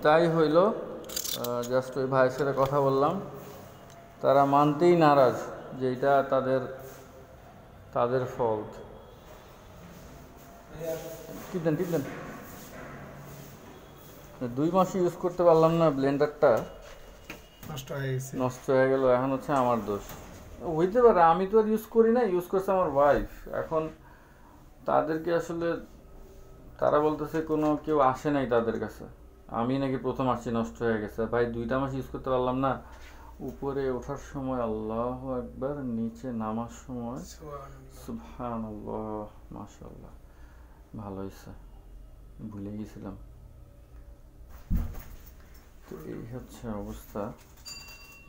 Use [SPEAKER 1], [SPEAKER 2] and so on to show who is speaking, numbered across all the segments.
[SPEAKER 1] তাই হইল, জাস্ট ওই ভাইয়ের সাথে কথা বললাম, তারা মানতেই নারাজ যে এটা তাদের ফল্ট। টিপ দেন 2 মাস ইউজ করতে পারলাম না, ব্লেন্ডারটা নষ্ট হয়ে গেল। এখন হচ্ছে আমার দোষ হইতে পারে, আমি তো আর ইউজ করি না, ইউজ করছে আমার ওয়াইফ। এখন তাদেরকে আসলে তারা বলতেছে কোনো কেউ আসে নাই তাদের কাছে, আমি নাকি প্রথম আসছি নষ্ট হয়ে গেছে। ভাই 2টা মাস ইউজ করতে পারলাম না, উপরে ওঠার সময় আল্লাহু আকবার, নিচে নামার সময় সুবহানাল্লাহ, মাশাআল্লাহ, ভালো হয়েছে, ভুলে গেছিলাম। তো এই হচ্ছে অবস্থা।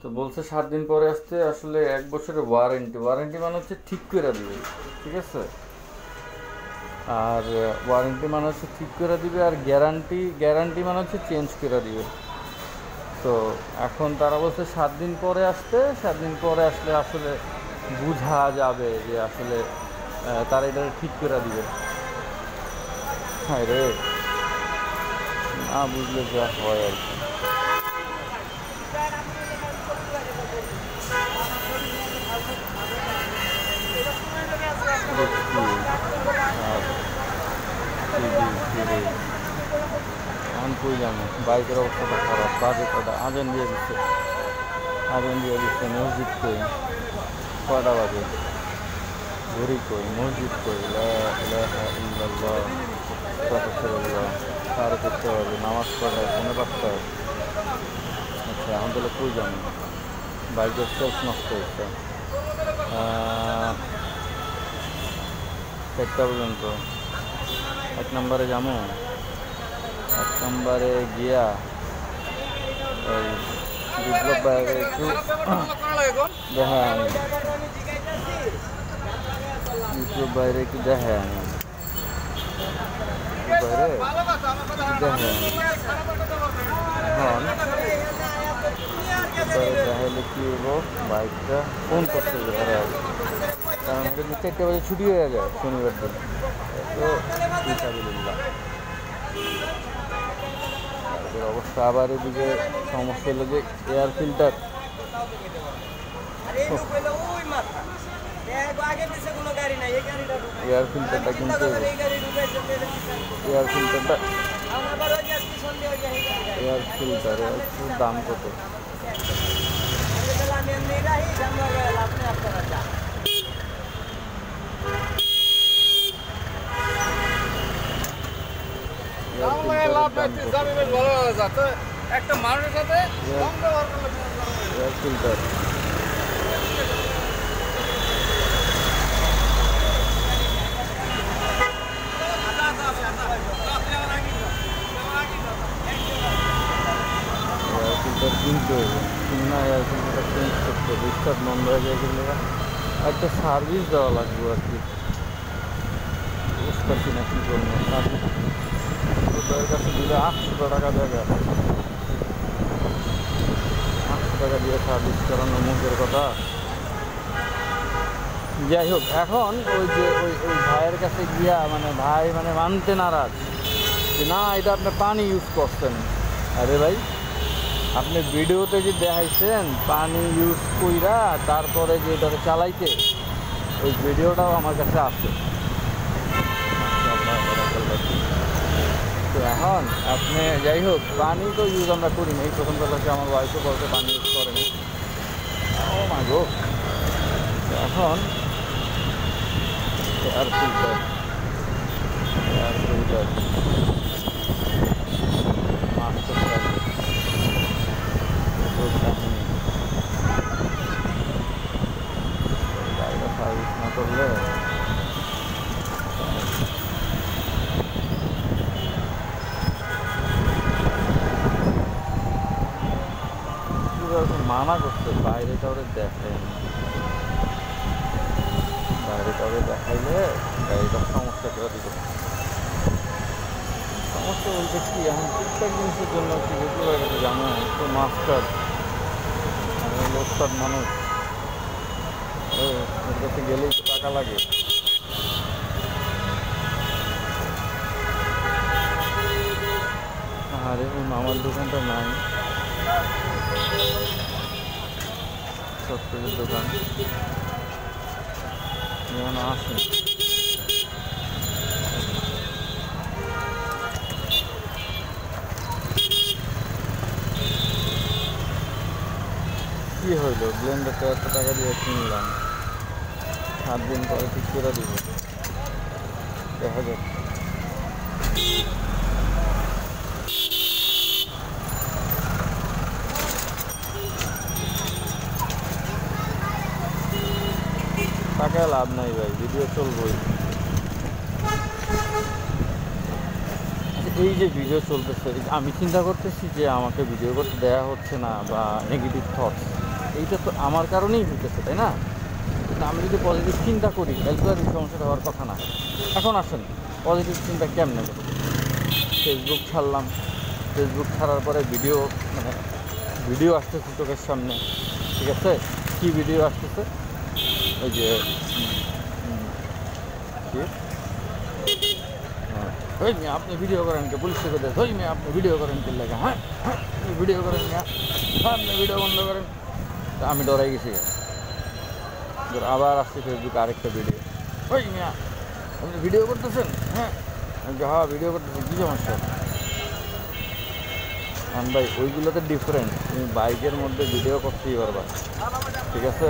[SPEAKER 1] তো বলছে 7 দিন পরে আসতে, আসলে 1 বছরের ওয়ারেন্টি মানে হচ্ছে ঠিক করে দিবে, ঠিক আছে। আর ওয়ারেন্টি মানে হচ্ছে ঠিক করে দিবে, আর গ্যারান্টি মানে হচ্ছে চেঞ্জ করে দিবে। তো এখন তারা বলছে 7 দিন পরে আসতে, 7 দিন পরে আসলে আসলে বোঝা যাবে যে আসলে তারা এটা ঠিক করে দিবে। হ্যাঁ রে, না বুঝলে যা হয় আর কি। এখন কই জানো, বাইকের অবস্থাটা খারাপ, বাজেটা আজান দিয়ে দিচ্ছে, মসজিদ কই, কটা বাজে, ঘড়ি কই, মসজিদ কই, সাড়ে 4টা বাজে, নামাজ পড়ায় 5:45। আচ্ছা এখন তাহলে কই জানো, বাইকের সেলফ নষ্ট হচ্ছে 4টা পর্যন্ত। 1 নম্বরে যাবো, 1 নম্বরে গিয়া ওই বিপ্লব বাইরে একটু দেখা আনি, বিপ্লব বাইরে একটু দেখা আনি, বাইরে দেখা আনি। এখন দেখাইলে কি হবো, বাইকটা ফোন করতে ঘরে আসবে, কারণ 4টা বাজে ছুটি হয়ে যায় শনিবার দিন। তো তাদের অবস্থা আবার এদিকে সমস্যা হলো যে এয়ার ফিল্টারটা কিন্তু এয়ার ফিল্টারের দাম কত?
[SPEAKER 2] একটা মানুষের সাথে
[SPEAKER 1] এয়ার ফিল্টার কিনতে হবে, কিনা এয়ার ফিল্টারটা চেঞ্জ করতে হবে, স্টার্ট বন্ধ হয়ে যায় গেলে একটা সার্ভিস দেওয়া লাগবে আর কি। বুঝতে পারছি না কী করবো, সার্ভিস ওদের কাছে দিলে 800 টাকা জায়গা, 800 টাকা দিয়ে সার্ভিস করানো মুখের কথা। যাই হোক, এখন ওই যে ওই ভাইয়ের কাছে গিয়া ভাই মানতে নারাজ যে না এটা আপনি পানি ইউজ করছেন। আরে ভাই, আপনি ভিডিওতে যে দেখাইছেন পানি ইউজ কইরা তারপরে যে এটাকে চালাইতে, ওই ভিডিওটাও আমার কাছে আছে। তো এখন আপনি যাই হোক, পানি তো ইউজ আমরা করি না, এই প্রথম কথা হচ্ছে আমার ওয়াইফও বলতে পানি ইউজ করেনি। ও মা গো, এখন এয়ার ফিল্টার মাস্টার গাড়িটা সার্ভিস না করলে মানা করছে, বাইরে কাউরে দেখেন, বাইরে কাউরে দেখাইলে গাড়িটার সমস্যা করে দিতে। সমস্যা বলতে কি, এখন প্রত্যেক জিনিসের জন্য কি বেশি হয়ে গেছে জানো, তো মাস্টার লোকসাদ মানুষ, ওর কাছে গেলেই তো টাকা লাগে। আর এই মামার দোকানটা নাই, সবকিছুর দোকান যেমন আসে। কি হইলো, ব্লেন্ডারটা এত টাকা দিয়ে কিনলাম, 7 দিন পরে ঠিক করে দিব, দেখা যাক। টাকায় লাভ নাই ভাই, ভিডিও চলবই। এই যে ভিডিও চলতেছে, আমি চিন্তা করতেছি যে আমাকে ভিডিও করতে দেওয়া হচ্ছে না বা নেগেটিভ থটস, এইটা তো আমার কারণেই হইতেছে, তাই না? কিন্তু আমি যদি পজিটিভ চিন্তা করি তাহলে তো আর এই সমস্যাটা হওয়ার কথা না। এখন আসেন পজিটিভ চিন্তা কেমনে করি। ফেসবুক ছাড়লাম, ফেসবুক ছাড়ার পরে ভিডিও আসতেছে চোখের সামনে, ঠিক আছে? কি ভিডিও আসতেছে? ওই যে ওই মেয়ে আপনি ভিডিও করেন কে, পুলিশ থেকে দেয়, ওই মেয়ে আপনি ভিডিও করেন কে লাগে, হ্যাঁ আপনি ভিডিও করেন না, হ্যাঁ আপনি ভিডিও বন্ধ করেন। তা আমি ডরাই গেছি। আবার আসছে ফেসবুকে আরেকটা ভিডিও, ওই মেয়া আপনি ভিডিও করতেছেন, হ্যাঁ হ্যাঁ ভিডিও করতেছেন, কী সমস্যা? ভাই ওইগুলোতে ডিফারেন্ট, তুমি বাইকের মধ্যে ভিডিও করতেই পারবা, ঠিক আছে?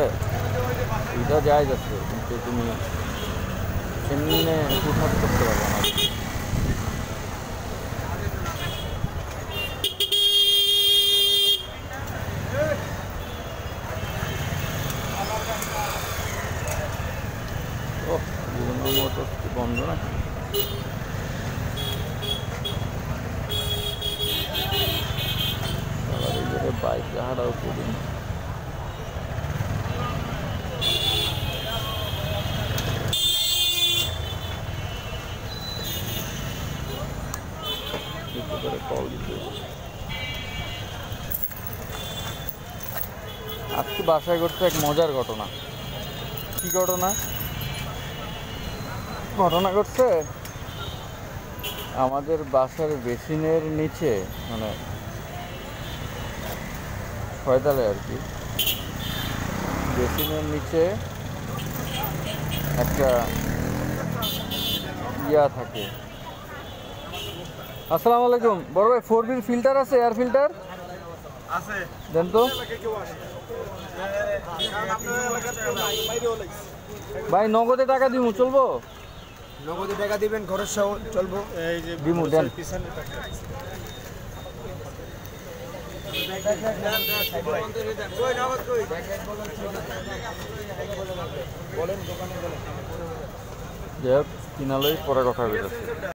[SPEAKER 1] এটা যায় যাচ্ছে, কিন্তু তুমি এমনি হুটহাট করতে পারবে না। ও বিভিন্ন মোটর বন্ধ নাকি? বাইক হারাও করিনি। কল দিতে আজকে বাসায় করতে এক মজার ঘটনা। কি ঘটনা? ঘটনা ঘটছে আমাদের বাসার বেসিনের নিচে, মানে ছয়তলায় আর কি, বেসিনের নিচে একটা ইয়া থাকে। আসসালামু আলাইকুম বড় ভাই, 4 ফিল্টার আছে, এয়ার ফিল্টার
[SPEAKER 3] আছে
[SPEAKER 1] দেন তো ভাই। নগদে টাকা দিমু, চলবো?
[SPEAKER 3] নগদে টাকা দিবেন, খরচ সহ চলবো। এই যে
[SPEAKER 1] দিমু দেন।
[SPEAKER 3] পিছনে
[SPEAKER 1] যাই হোক, কিনালই পরে কথা বলেছে।